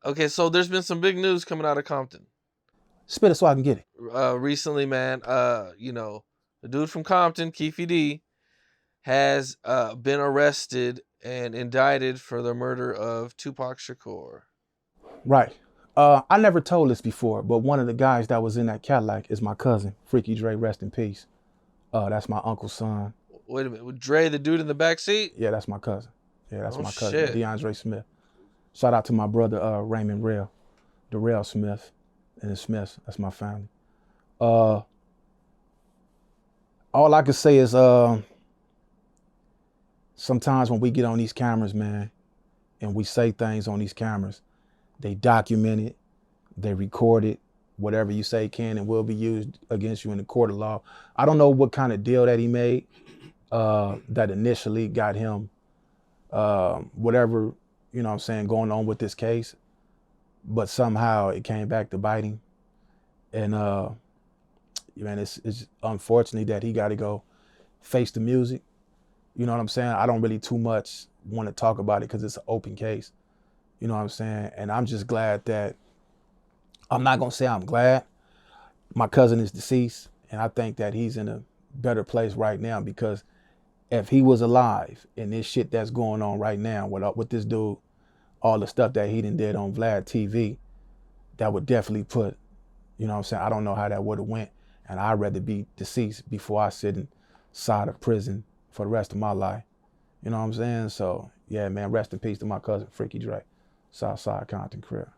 Okay, so there's been some big news coming out of Compton. Spit it so I can get it. Recently, man, the dude from Compton, Keefe, has been arrested and indicted for the murder of Tupac Shakur. Right. I never told this before, but one of the guys that was in that Cadillac is my cousin, Freaky Dre, rest in peace. That's my uncle's son. Wait a minute, with Dre, the dude in the back seat? Yeah, that's my cousin. Yeah, that's my cousin, Shit. DeAndre Smith. Shout out to my brother, Raymond Darrell Smith, and the Smiths. That's my family. All I can say is sometimes when we get on these cameras, man, and we say things on these cameras, they document it, they record it. Whatever you say can and will be used against you in the court of law. I don't know what kind of deal that he made that initially got him whatever, you know what I'm saying, going on with this case. But somehow it came back to bite him. And man, it's unfortunate that he got to go face the music. You know what I'm saying? I don't really too much want to talk about it because it's an open case. You know what I'm saying? And I'm just glad that, I'm not going to say I'm glad. My cousin is deceased, and I think that he's in a better place right now, because if he was alive and this shit that's going on right now with this dude, all the stuff that he done did on Vlad TV, that would definitely put, you know what I'm saying, I don't know how that would have went. And I'd rather be deceased before I sit inside of prison for the rest of my life. You know what I'm saying? So yeah, man, rest in peace to my cousin, Freaky Dre, Southside Compton crib.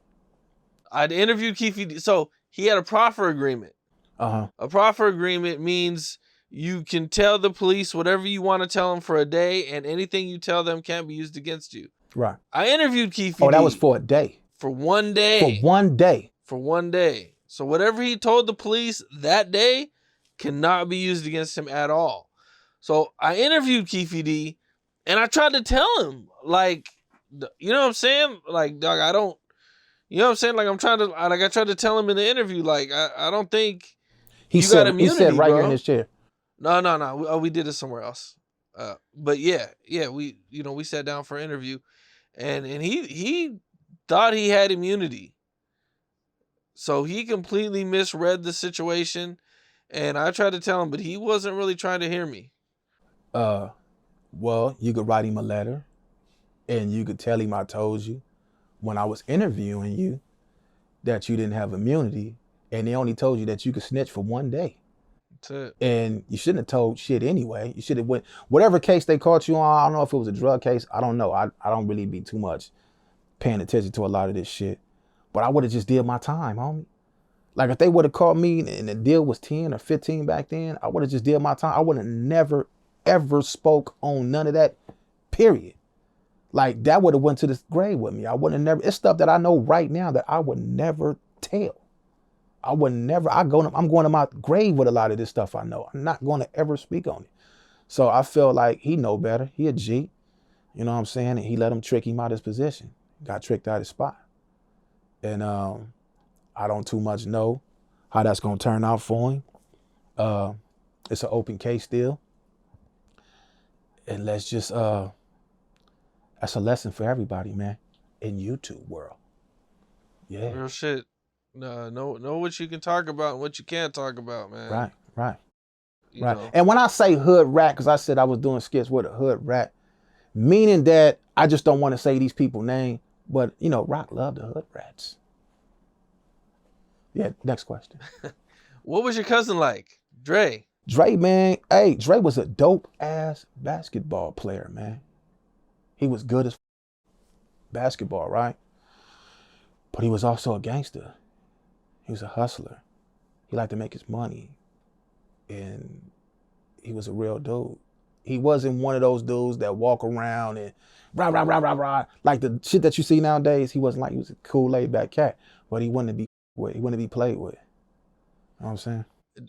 I'd interviewed Keefe. So he had a proffer agreement. Uh-huh. A proffer agreement means you can tell the police whatever you want to tell them for a day, and anything you tell them can't be used against you. Right. I interviewed Keefe. Oh, that was for a day. For 1 day. For 1 day. For 1 day. So whatever he told the police that day cannot be used against him at all. So I interviewed Keefe, and I tried to tell him, like, you know what I'm saying? Like, dog, I don't, you know what I'm saying? Like, I tried to tell him in the interview, like, I don't think you got immunity, he said right bro. here in his chair. No. We did it somewhere else. But yeah, we sat down for an interview, and he thought he had immunity. So he completely misread the situation, and I tried to tell him, but he wasn't really trying to hear me. Well, you could write him a letter, and you could tell him I told you when I was interviewing you that you didn't have immunity, and they only told you that you could snitch for 1 day. That's it. And you shouldn't have told shit anyway. You should have went, whatever case they caught you on, I don't know if it was a drug case, I don't know. I don't really be too much paying attention to a lot of this shit. But I would have just did my time, homie. Like if they would have caught me and the deal was 10 or 15 back then, I would have just did my time. I would have never, ever spoke on none of that, period. Like that would have went to the grave with me. I would have never, it's stuff that I know right now that I would never tell. I'm going to my grave with a lot of this stuff I know. I'm not going to ever speak on it. So I feel like he know better. He a G, you know what I'm saying? And he let him trick him out his position. Got tricked out his spot. And I don't too much know how that's going to turn out for him. It's an open case still. And let's just, that's a lesson for everybody, man, in YouTube world. Yeah. Real shit. Know what you can talk about and what you can't talk about, man. Right. You know. And when I say hood rat, because I said I was doing skits with a hood rat, meaning that I just don't want to say these people's name, but you know, Rock loved the hood rats. Yeah, next question. What was your cousin like? Dre, man, hey, Dre was a dope ass basketball player, man. He was good as basketball, right? But he was also a gangster. He was a hustler. He liked to make his money. And he was a real dude. He wasn't one of those dudes that walk around and rah. Like the shit that you see nowadays, he wasn't like, he was a cool laid back cat. But he wouldn't be played with. You know what I'm saying?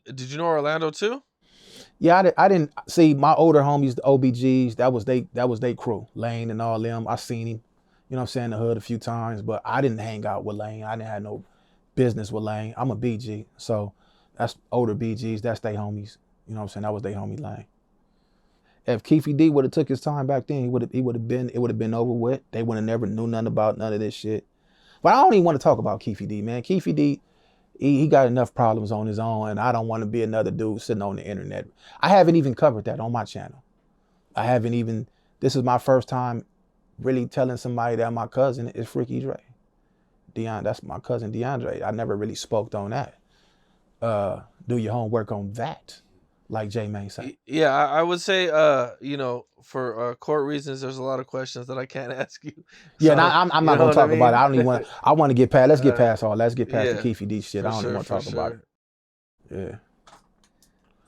did you know Orlando too? Yeah, I didn't see my older homies, the OBGs, that was they crew. Lane and all them. I seen him, you know what I'm saying, in the hood a few times, but I didn't hang out with Lane. I didn't have no business with Lane. I'm a BG, so that's older BGs, that's they homies. You know what I'm saying? That was they homie Lane. If Keefe D would have took his time back then, it would have been over with. They would have never knew nothing about none of this shit. If But I don't even want to talk about Keefe D, man. Keefe D, he got enough problems on his own, and I don't want to be another dude sitting on the internet. I haven't even covered that on my channel. This is my first time really telling somebody that my cousin is Freaky Dre. That's my cousin DeAndre. I never really spoke on that. Do your homework on that, like J May said. Yeah, I would say, you know, for court reasons, there's a lot of questions that I can't ask you. Yeah, So, I'm not gonna talk about it. I don't even want. I want to get past. Let's get past all. Let's get past yeah, the Keefe D shit. I don't even want to talk about it. Yeah,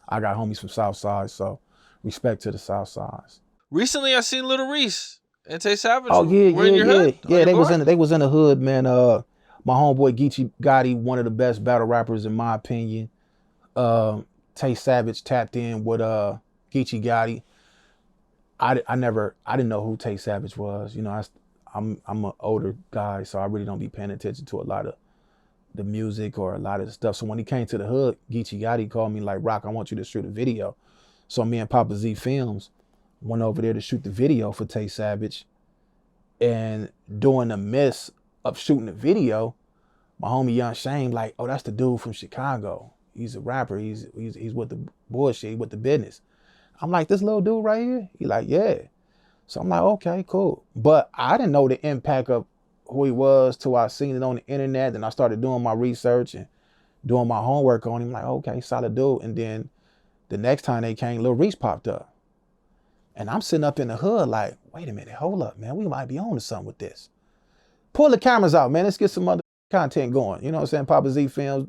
I got homies from South Side, so respect to the South Sides. Recently, I seen Little Reese and Tay Savage. Oh yeah, were in your hood? yeah. They was in the hood, man. My homeboy Geechee Gotti, one of the best battle rappers in my opinion. Tay Savage tapped in with Geechee Gotti. I didn't know who Tay Savage was. You know, I'm an older guy, so I really don't be paying attention to a lot of the music or a lot of the stuff. So when he came to the hood, Geechee Gotti called me like, Rock, I want you to shoot a video. So me and Papa Z Films went over there to shoot the video for Tay Savage. And during the midst of shooting the video, my homie Young Shane like, oh, that's the dude from Chicago. He's a rapper. He's with the bullshit, with the business. I'm like, this little dude right here? He like, yeah. So I'm like, okay, cool. But I didn't know the impact of who he was till I seen it on the internet. Then I started doing my research and doing my homework on him. Like, okay, solid dude. And then the next time they came, Lil Reese popped up. And I'm sitting up in the hood like, wait a minute, hold up, man. We might be on to something with this. Pull the cameras out, man. Let's get some other content going. You know what I'm saying? Papa Z Films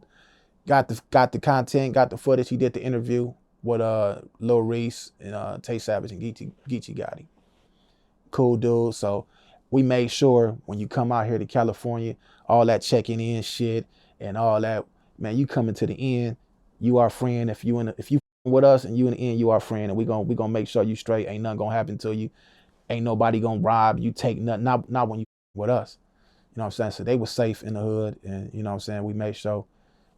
got the content, got the footage. He did the interview with Lil Reese and Tay Savage and Geechee Gotti. Cool dude. So we made sure when you come out here to California, all that checking in shit and all that, man, you coming to the end, you our friend. If you with us and you in the end, you our friend, and we gonna make sure you straight. Ain't nothing gonna happen to you. Ain't nobody gonna rob you, take nothing. Not when you with us. You know what I'm saying? So they were safe in the hood, and you know what I'm saying. We made sure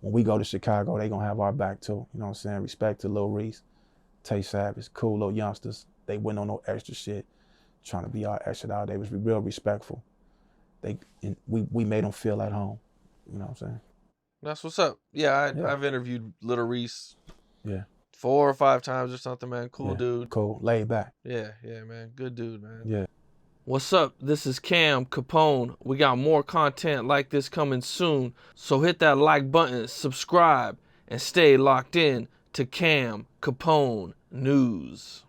when we go to Chicago, they gonna have our back too. You know what I'm saying? Respect to Lil Reese, Tay Savage, cool little youngsters. They went on no extra shit, trying to be all extra out. They was real respectful. We made them feel at home. You know what I'm saying? That's what's up. Yeah, I've interviewed Little Reese. Yeah. 4 or 5 times or something, man. Cool dude. Cool, laid back. Yeah, man. Good dude, man. Yeah. What's up? This is Cam Capone. We got more content like this coming soon. So hit that like button, subscribe, and stay locked in to Cam Capone News.